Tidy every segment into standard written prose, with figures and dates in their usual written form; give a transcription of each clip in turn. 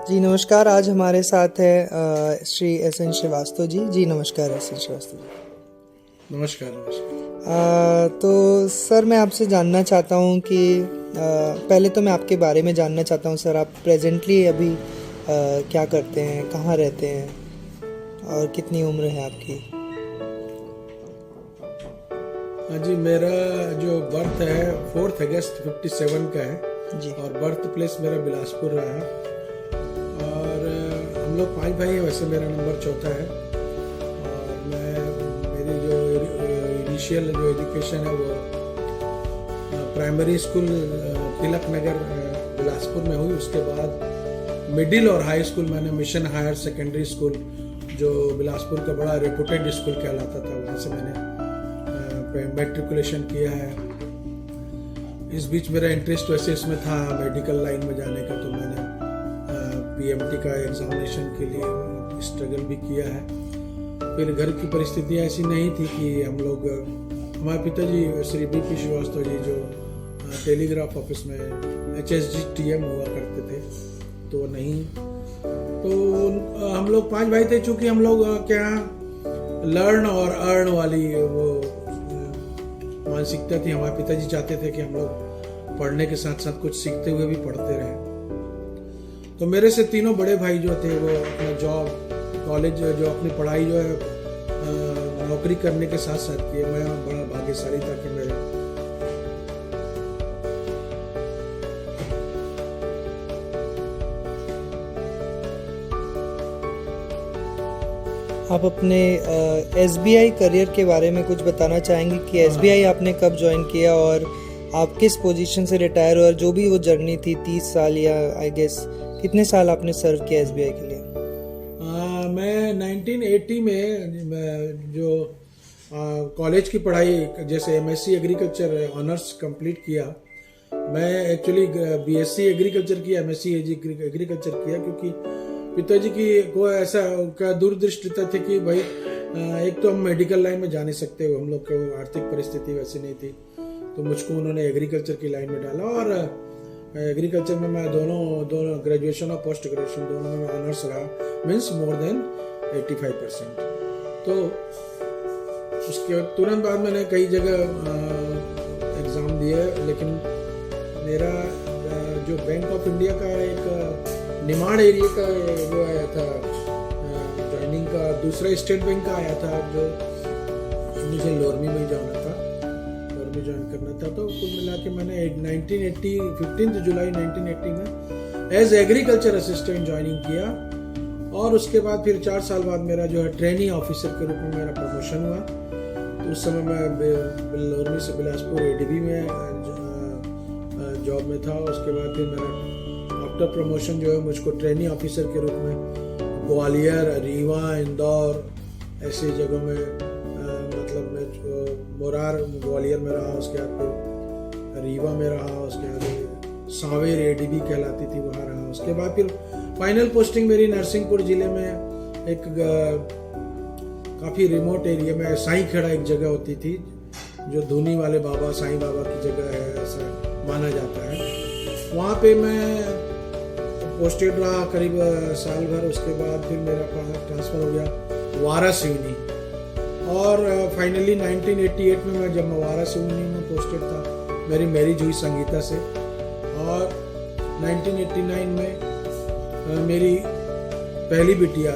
जी नमस्कार। आज हमारे साथ है श्री एस एन श्रीवास्तव जी। जी नमस्कार एस एन श्रीवास्तव जी। नमस्कार नमस्कार। तो सर मैं आपसे जानना चाहता हूँ कि पहले तो मैं आपके बारे में जानना चाहता हूँ सर, आप प्रेजेंटली अभी क्या करते हैं, कहाँ रहते हैं और कितनी उम्र है आपकी? हाँ जी, मेरा जो बर्थ है 4 अगस्त 57 का है जी। और बर्थ प्लेस मेरा बिलासपुर रहा और हम लोग 5 भाई हैं। वैसे मेरा नंबर चौथा है और मेरी जो इनिशियल जो एजुकेशन है वो प्राइमरी स्कूल तिलक नगर बिलासपुर में हुई। उसके बाद मिडिल और हाई स्कूल मैंने मिशन हायर सेकेंडरी स्कूल जो बिलासपुर का बड़ा रेपुटेड स्कूल कहलाता था, वहाँ से मैंने मैट्रिकुलेशन किया है। इस बीच मेरा इंटरेस्ट वैसे इसमें था मेडिकल लाइन में जाने का, तो मैंने पीएमटी का एग्जामिनेशन के लिए स्ट्रगल भी किया है। फिर घर की परिस्थितियाँ ऐसी नहीं थी कि हम लोग, हमारे पिताजी श्री बीपी श्रीवास्तव जी जो टेलीग्राफ ऑफिस में HSGTM हुआ करते थे, तो नहीं, तो हम लोग 5 भाई थे। चूँकि हम लोग क्या लर्न और अर्न वाली वो मानसिकता थी, हमारे पिताजी चाहते थे कि हम लोग पढ़ने के साथ साथ कुछ सीखते हुए भी पढ़ते रहे। तो मेरे से तीनों बड़े भाई जो थे वो अपना जॉब, कॉलेज जो अपनी पढ़ाई जो है नौकरी करने के साथ साथ किए। मैं बड़ा भाग्यशाली था कि मेरे आप अपने SBI करियर के बारे में कुछ बताना चाहेंगे कि SBI आपने कब ज्वाइन किया और आप किस पोजीशन से रिटायर हुए, और जो भी वो जर्नी थी 30 साल या आई गेस कितने साल आपने सर्व किया SBI के लिए? मैं 1980 में जो कॉलेज की पढ़ाई जैसे MSc एग्रीकल्चर ऑनर्स कंप्लीट किया। मैं एक्चुअली BSc एग्रीकल्चर किया, MSc एग्रीकल्चर किया, क्योंकि पिताजी की को ऐसा का दूरदृष्टिता थी कि भाई एक तो हम मेडिकल लाइन में जा नहीं सकते, हम लोग को आर्थिक परिस्थिति वैसी नहीं थी, तो मुझको उन्होंने एग्रीकल्चर की लाइन में डाला। और एग्रीकल्चर में मैं दोनों ग्रेजुएशन और पोस्ट ग्रेजुएशन दोनों में ऑनर्स रहा, मीन्स मोर देन 85%। तो उसके तुरंत बाद मैंने कई जगह एग्ज़ाम दिए, लेकिन मेरा जो बैंक ऑफ इंडिया का एक निमाड़ एरिया का वो आया था ज्वाइनिंग का, दूसरा स्टेट बैंक का आया था जो मुझे लोरमी में जाना था, लोरमी ज्वाइन करना था। तो कुल मिला के मैंने 15 जुलाई 1980 में एज एग्रीकल्चर असिस्टेंट ज्वाइनिंग किया और उसके बाद फिर 4 साल बाद मेरा जो है ट्रेनिंग ऑफिसर के रूप में मेरा प्रमोशन हुआ। तो उस समय मैं लोरमी से बिलासपुर ADB में जॉब में था। उसके बाद फिर मेरा आफ्टर प्रमोशन जो है मुझको ट्रेनिंग ऑफिसर के रूप में ग्वालियर, रीवा, इंदौर ऐसी जगहों में मतलब मैं मोरार ग्वालियर में रहा, उसके बाद फिर रीवा में रहा, उसके बाद सांवेर ADB कहलाती थी वहाँ रहा। उसके बाद फिर फाइनल पोस्टिंग मेरी नरसिंहपुर जिले में एक काफ़ी रिमोट एरिया में साईं खेड़ा एक जगह होती थी जो धूनी वाले बाबा साईं बाबा की जगह है ऐसा माना जाता है। वहाँ पे मैं पोस्टेड रहा करीब साल भर। उसके बाद फिर मेरा ट्रांसफ़र हो गया वारासिवनी और फाइनली 1988 में मैं जब वारासिवनी में पोस्टेड था, मेरी मैरिज हुई संगीता से। और 1989 में मेरी पहली बिटिया,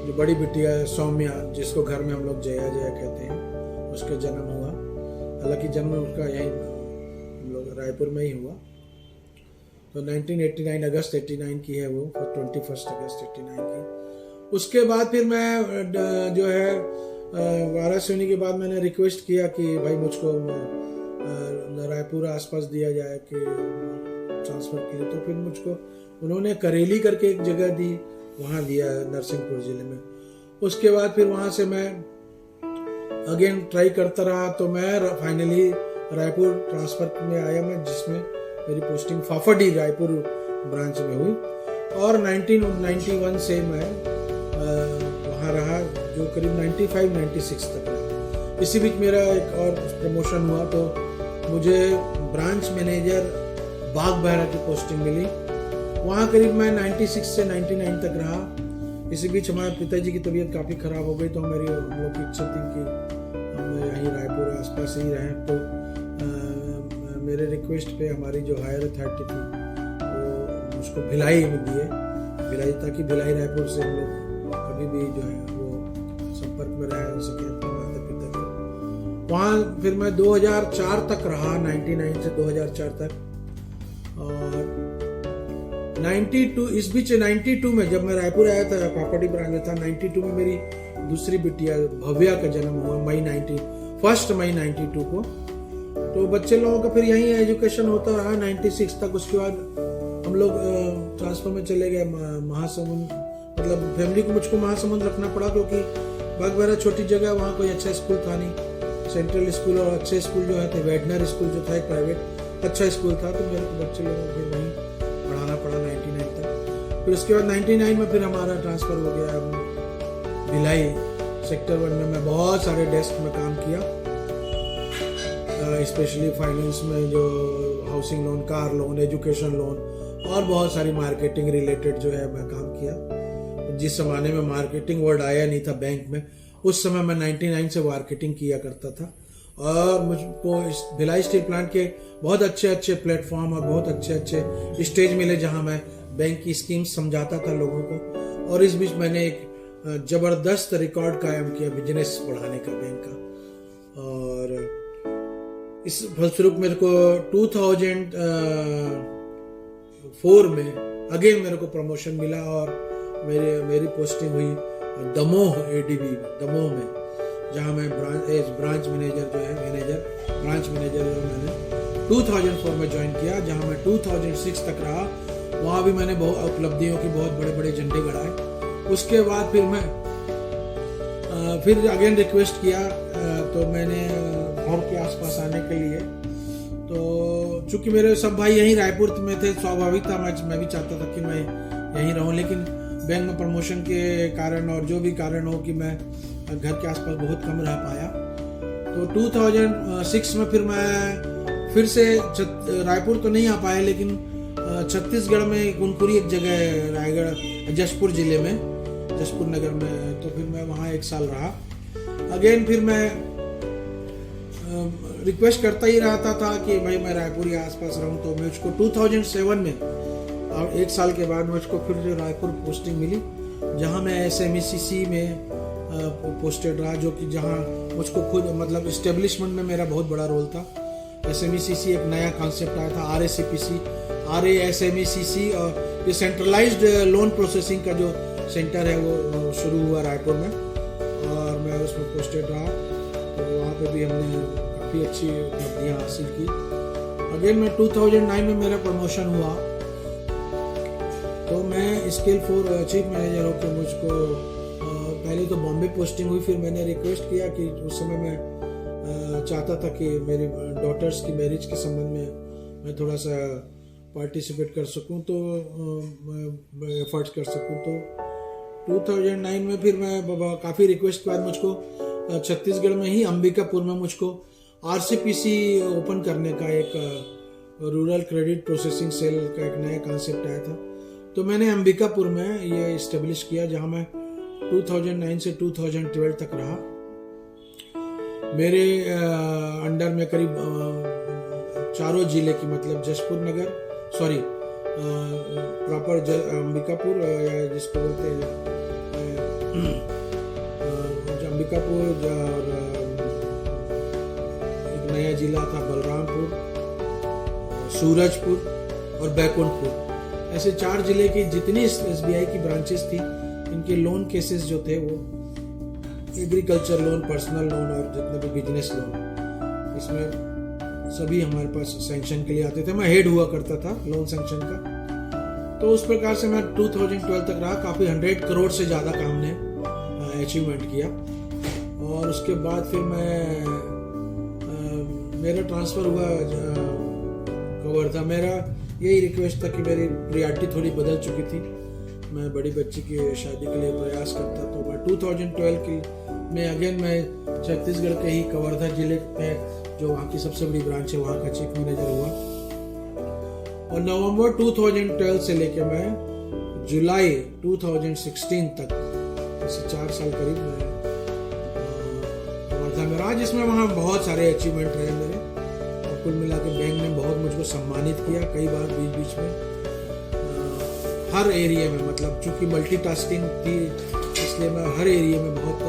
जो बड़ी बिटिया सौम्या, जिसको घर में हम लोग जया जया कहते हैं, उसका जन्म हुआ। हालांकि जन्म उसका यहीं हम लोग रायपुर में ही हुआ। तो 1989 अगस्त 89 की है वो, 21 अगस्त 89 की। उसके बाद फिर मैं जो है वाराणसी के बाद मैंने रिक्वेस्ट किया कि भाई मुझको रायपुर आसपास दिया जाए कि ट्रांसफ़र के लिए। तो फिर मुझको उन्होंने करेली करके एक जगह दी, वहाँ दिया नरसिंहपुर ज़िले में। उसके बाद फिर वहाँ से मैं अगेन ट्राई करता रहा, तो मैं फाइनली रायपुर ट्रांसफ़र में आया मैं, जिसमें मेरी पोस्टिंग फाफाडी रायपुर ब्रांच में हुई। और 1991 से मैं वहाँ रहा, जो करीब 95-96 तक रहा। इसी बीच मेरा एक और प्रमोशन हुआ, तो मुझे ब्रांच मैनेजर बाग बहरा की पोस्टिंग मिली वहाँ करीब मैं 96 से 99 तक रहा। इसी बीच हमारे पिताजी की तबीयत काफ़ी ख़राब हो गई, तो हम लोग की इच्छा थी कि हम यहीं रायपुर आसपास ही रहें। तो मेरे रिक्वेस्ट पे हमारी जो हायर अथॉरिटी थी वो मुझको भिलाई में दिए, ताकि भिलाई रायपुर से हम लोग कभी भी जो है वो संपर्क में रह सके अपने माता पिता के। वहाँ फिर मैं 2004 तक रहा, 99 से 2004 तक। और 92 इस बीच 92 में जब मैं रायपुर आया था, प्रॉपर्टी ब्रांच में था, 92 में मेरी दूसरी बिटिया भव्या का जन्म हुआ, 1 मई 92 को। तो बच्चे लोगों का फिर यहीं एजुकेशन होता रहा 96 तक। उसके बाद हम लोग ट्रांसफर में चले गए महासमुंद, मतलब फैमिली को मुझको महासमुंद रखना पड़ा, क्योंकि बागबारा छोटी जगह, वहाँ कोई अच्छा स्कूल था नहीं। सेंट्रल स्कूल और अच्छे स्कूल जो है थे, वेटनरी स्कूल जो था एक प्राइवेट अच्छा स्कूल था, तो मेरे को बच्चे लोगों को फिर वहीं पढ़ाना पड़ा 99 तक। फिर उसके बाद 99 में फिर हमारा ट्रांसफ़र हो गया भिलाई सेक्टर 1 में। मैं बहुत सारे डेस्क में काम किया, स्पेशली फाइनेंस में, जो housing loan, car loan, education loan और बहुत सारी मार्केटिंग रिलेटेड जो है मैं काम किया। जिस जमाने में मार्केटिंग वर्ड आया नहीं था बैंक में, उस समय मैं 99 से मार्केटिंग किया करता था। और मुझको इस भिलाई स्टील प्लांट के बहुत अच्छे अच्छे प्लेटफॉर्म और बहुत अच्छे अच्छे स्टेज मिले, जहां मैं बैंक की स्कीम समझाता था लोगों को। और इस बीच मैंने एक जबरदस्त रिकॉर्ड कायम किया बिजनेस बढ़ाने का बैंक का। और इस फलस्वरूप मेरे को 2004 में अगेन मेरे को प्रमोशन मिला और मेरी पोस्टिंग हुई दमोह एडीबी दमोह में, जहां मैं ब्रांच मैनेजर ब्रांच मैनेजर मैंने 2004 में ज्वाइन किया, जहां मैं 2006 तक रहा। वहां भी मैंने बहुत उपलब्धियों की बहुत बड़े बड़े झंडे गड़ाए। उसके बाद फिर मैं फिर अगेन रिक्वेस्ट किया, तो मैंने घर के आसपास आने के लिए, तो चूंकि मेरे सब भाई यहीं रायपुर में थे, स्वाभाविक था मैं भी चाहता था कि मैं यहीं रहूं। लेकिन बैंक में प्रमोशन के कारण और जो भी कारण हो कि मैं घर के आसपास बहुत कम रह पाया। तो 2006 में फिर मैं फिर से रायपुर तो नहीं आ पाया, लेकिन छत्तीसगढ़ में कुनकुरी एक जगह है, रायगढ़ जशपुर जिले में, जशपुर नगर में, तो फिर मैं वहाँ 1 साल रहा। अगेन फिर मैं रिक्वेस्ट करता ही रहता था कि भाई मैं रायपुर के आसपास रहूं। तो मुझको 2007 में और 1 साल के बाद मुझको फिर जो रायपुर पोस्टिंग मिली, जहां मैं SMECC में पोस्टेड रहा, जो कि जहां मुझको खुद मतलब इस्टेब्लिशमेंट में मेरा बहुत बड़ा रोल था। SMECC एक नया कॉन्सेप्ट आया था, RASMECC, और ये सेंट्रलाइज्ड लोन प्रोसेसिंग का जो सेंटर है वो शुरू हुआ रायपुर में, और मैं उसमें पोस्टेड रहा। तो वहाँ पे भी हमने काफ़ी अच्छी उपलब्धियाँ हासिल की। अगेन मैं 2009 में मेरा प्रमोशन हुआ, तो मैं स्केल 4 चीफ मैनेजर होकर मुझको पहले तो बॉम्बे पोस्टिंग हुई। फिर मैंने रिक्वेस्ट किया कि उस समय मैं चाहता था कि मेरे डॉटर्स की मैरिज के संबंध में मैं थोड़ा सा पार्टिसिपेट कर सकूं, तो एफर्ट्स कर सकूं। तो 2009 में फिर मैं काफ़ी रिक्वेस्ट के बाद मुझको छत्तीसगढ़ में ही अंबिकापुर में मुझको RCPC ओपन करने का एक रूरल क्रेडिट प्रोसेसिंग सेल का एक नया कॉन्सेप्ट आया था। तो मैंने अंबिकापुर में ये इस्टेब्लिश किया, जहां मैं 2009 से 2012 तक रहा। मेरे अंडर में करीब चारों जिले की, मतलब जशपुर नगर, प्रॉपर अंबिकापुर, या जिसको बोलते हैं अंबिकापुर, और एक नया जिला था बलरामपुर, सूरजपुर और बैकुंठपुर। ऐसे 4 जिले की जितनी SBI की ब्रांचेस थी, इनके लोन केसेस जो थे वो एग्रीकल्चर लोन, पर्सनल लोन और जितने भी बिजनेस लोन, इसमें सभी हमारे पास सैंक्शन के लिए आते थे। मैं हेड हुआ करता था लोन सैंक्शन का। तो उस प्रकार से मैं 2012 तक रहा। काफ़ी 100 करोड़ से ज़्यादा का हमने अचीवमेंट किया। और उसके बाद फिर मेरा ट्रांसफ़र हुआ कवर्धा। मेरा यही रिक्वेस्ट था कि मेरी प्रियॉरिटी थोड़ी बदल चुकी थी, मैं बड़ी बच्ची की शादी के लिए प्रयास करता। तो मैं 2012 में अगेन मैं छत्तीसगढ़ के ही कवर्धा जिले में, जो वहाँ की सबसे बड़ी ब्रांच है, वहाँ का चीफ मैनेजर हुआ। और नवंबर 2012 से लेके मैं जुलाई 2016 तक, ऐसे 4 साल करीब मैं वर्धा में रहा, जिसमें वहाँ बहुत सारे अचीवमेंट रहे मेरे। और कुल मिला के बैंक ने बहुत मुझको सम्मानित किया कई बार बीच बीच में, हर एरिया में। मतलब चूंकि मल्टीटास्किंग थी इसलिए मैं हर एरिया में बहुत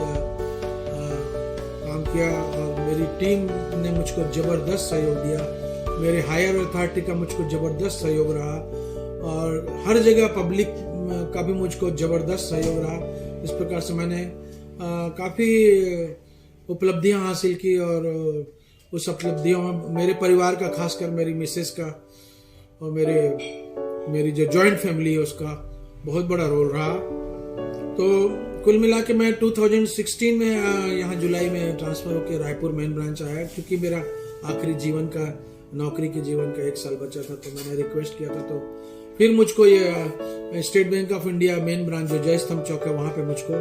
काम किया, और मेरी टीम ने मुझको ज़बरदस्त सहयोग दिया। मेरे हायर अथॉरिटी का मुझको ज़बरदस्त सहयोग रहा, और हर जगह पब्लिक का भी मुझको ज़बरदस्त सहयोग रहा। इस प्रकार से मैंने काफ़ी उपलब्धियां हासिल की, और उस उपलब्धियों में मेरे परिवार का, खासकर मेरी मिसेस का और मेरी जो जॉइंट फैमिली है उसका बहुत बड़ा रोल रहा। तो कुल मिला के मैं 2016 में यहाँ जुलाई में ट्रांसफ़र होकर रायपुर मेन ब्रांच आया, क्योंकि मेरा आखिरी जीवन का, नौकरी के जीवन का 1 साल बचा था। तो मैंने रिक्वेस्ट किया था, तो फिर मुझको ये state bank of India main branch जो जय स्तंभ चौक है वहाँ पे मुझको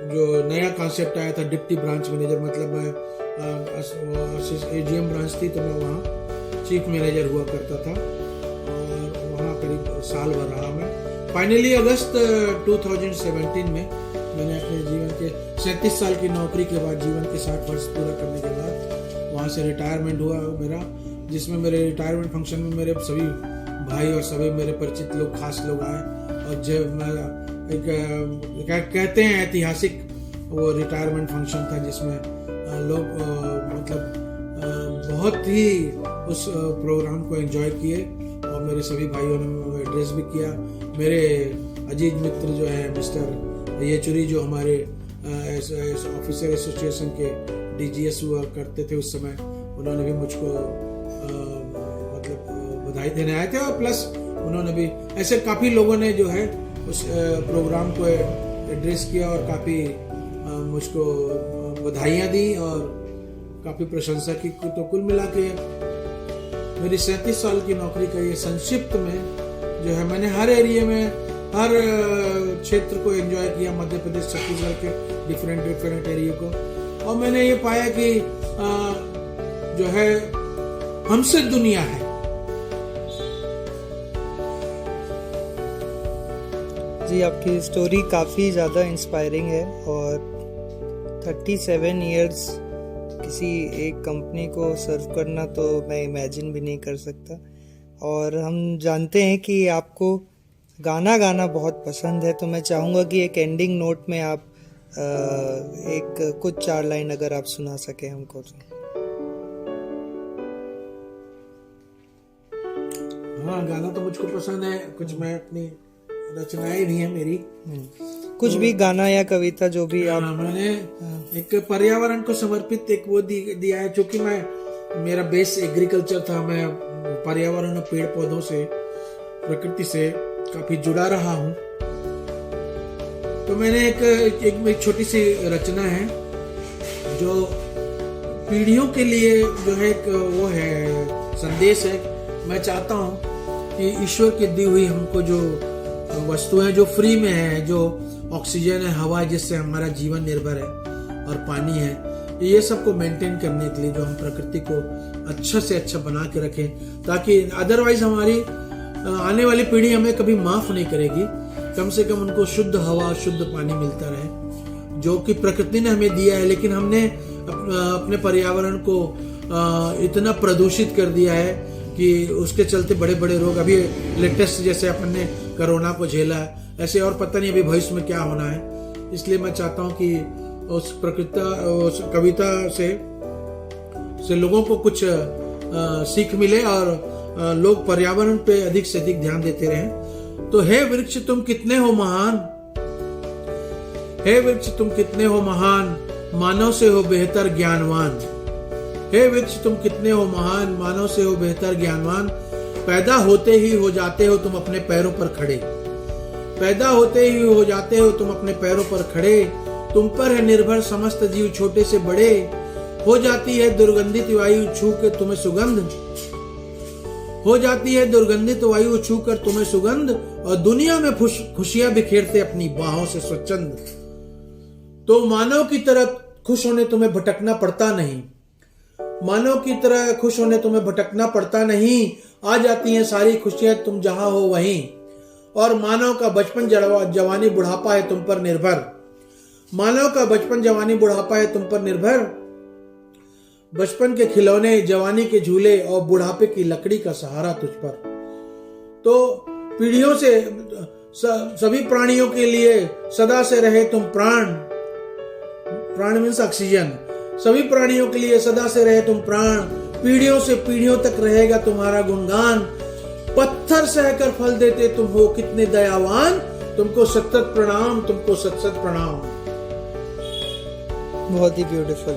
जो नया कॉन्सेप्ट आया था डिप्टी ब्रांच मैनेजर, मतलब मैं एजीएम ब्रांच थी तो मैं वहाँ चीफ मैनेजर हुआ करता था, और वहाँ करीब साल भर रहा मैं। फाइनली अगस्त 2017 में मैंने अपने जीवन के 37 साल की नौकरी के बाद, जीवन के 60 वर्ष पूरा करने के बाद वहाँ से रिटायरमेंट हुआ मेरा, जिसमें मेरे रिटायरमेंट फंक्शन में मेरे सभी भाई और सभी मेरे परिचित लोग, खास लोग आए। और जब मैं कहते हैं ऐतिहासिक वो रिटायरमेंट फंक्शन था, जिसमें लोग मतलब बहुत ही उस प्रोग्राम को एंजॉय किए, और मेरे सभी भाइयों ने एड्रेस भी किया। मेरे अजीज मित्र जो हैं मिस्टर येचुरी, जो हमारे ऑफिसर एसोसिएशन के डीजीएस हुआ करते थे उस समय, उन्होंने भी मुझको मतलब बधाई देने आए थे, और प्लस उन्होंने भी, ऐसे काफ़ी लोगों ने जो है उस प्रोग्राम को एड्रेस किया और काफ़ी मुझको बधाइयाँ दी और काफ़ी प्रशंसा की। तो कुल मिला के मेरी 37 साल की नौकरी का ये संक्षिप्त में जो है, मैंने हर एरिया में, हर क्षेत्र को एंजॉय किया, मध्य प्रदेश छत्तीसगढ़ के डिफरेंट एरिया को। और मैंने ये पाया कि जो है हमसे दुनिया है। जी, आपकी स्टोरी काफ़ी ज़्यादा इंस्पायरिंग है, और 37 इयर्स किसी एक कंपनी को सर्व करना तो मैं इमेजिन भी नहीं कर सकता। और हम जानते हैं कि आपको गाना गाना बहुत पसंद है, तो मैं चाहूँगा कि एक एंडिंग नोट में आप एक कुछ 4 लाइन अगर आप सुना सके हमको तो। हाँ, गाना तो मुझको पसंद है, कुछ मैं अपनी रचनाएं भी है मेरी, कुछ भी गाना या कविता जो भी आप। मैंने एक पर्यावरण को समर्पित एक वो दिया है, क्योंकि मेरा बेस एग्रीकल्चर था। मैं पर्यावरण और पेड़ पौधों से, प्रकृति से काफी जुड़ा रहा हूँ। तो मैंने एक छोटी सी रचना है जो पीढ़ियों के लिए जो है, एक वो है, संदेश है। मैं चाहता हूँ कि ईश्वर की दी हुई हमको जो वस्तुएं जो फ्री में है, जो ऑक्सीजन है, हवा है, जिससे हमारा जीवन निर्भर है, और पानी है, ये सबको मेंटेन करने के लिए जो हम प्रकृति को अच्छा से अच्छा बना के रखें, ताकि अदरवाइज हमारी आने वाली पीढ़ी हमें कभी माफ नहीं करेगी। कम से कम उनको शुद्ध हवा, शुद्ध पानी मिलता रहे, जो कि प्रकृति ने हमें दिया है। लेकिन हमने अपने पर्यावरण को इतना प्रदूषित कर दिया है कि उसके चलते बड़े बड़े रोग, अभी लेटेस्ट जैसे अपन ने कोरोना को झेला है, ऐसे और पता नहीं अभी भविष्य में क्या होना है। इसलिए मैं चाहता हूँ कि उस उस कविता से लोगों को कुछ सीख मिले, और लोग पर्यावरण पे अधिक से अधिक ध्यान देते रहें। तो हे वृक्ष तुम कितने हो महान, हे वृक्ष तुम कितने हो महान, मानव से हो बेहतर ज्ञानवान। हे वृक्ष तुम कितने हो महान, मानव से हो बेहतर ज्ञानवान। पैदा होते ही हो जाते हो तुम अपने पैरों पर खड़े, पैदा होते ही हो जाते हो तुम अपने पैरों पर खड़े। तुम पर है निर्भर समस्त जीव छोटे से बड़े, हो जाती है दुर्गंधित वायु छू के तुम्हें सुगंध, हो जाती है दुर्गंधित वायु छू कर तुम्हें सुगंध, और दुनिया में खुशियां बिखेरते अपनी बाहों से स्वच्छंद। तो मानव की तरह खुश होने तुम्हें भटकना पड़ता नहीं, मानव की तरह खुश होने तुम्हें भटकना पड़ता नहीं, आ जाती हैं सारी खुशियां तुम जहां हो वहीं, और मानव का बचपन जवानी बुढ़ापा है तुम पर निर्भर। मानव का बचपन जवानी बुढ़ापा है तुम पर निर्भर, बचपन के खिलौने, जवानी के झूले और बुढ़ापे की लकड़ी का सहारा तुझ पर। तो पीढ़ियों से सभी प्राणियों के लिए सदा से रहे तुम प्राण, प्राण मीन्स ऑक्सीजन, सभी प्राणियों के लिए सदा से रहे तुम प्राण, पीढ़ियों से पीढ़ियों तक रहेगा तुम्हारा गुणगान। पत्थर सहकर फल देते तुम हो कितने दयावान, तुमको सतत प्रणाम, तुमको सत प्रणाम। बहुत ही ब्यूटीफुल,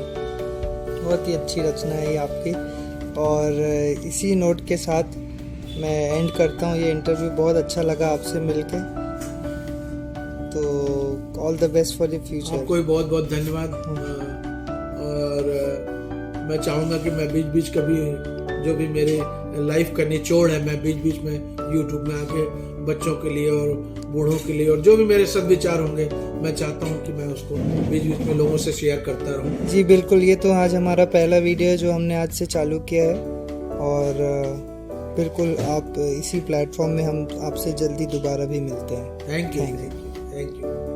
बहुत ही अच्छी रचना है ये आपकी। और इसी नोट के साथ मैं एंड करता हूँ ये इंटरव्यू। बहुत अच्छा लगा आपसे मिलके, तो all the best for the future. आपको भी बहुत बहुत धन्यवाद। और मैं चाहूँगा कि मैं बीच बीच कभी जो भी मेरे लाइफ का निचोड़ है, मैं बीच बीच में यूट्यूब में आके बच्चों के लिए और बूढ़ों के लिए और जो भी मेरे सद्विचार होंगे, मैं चाहता हूँ कि मैं उसको बीच बीच में लोगों से शेयर करता रहूँ। जी बिल्कुल, ये तो आज हमारा पहला वीडियो है जो हमने आज से चालू किया है, और बिल्कुल आप इसी प्लेटफॉर्म में हम आपसे जल्दी दोबारा भी मिलते हैं। Thank you.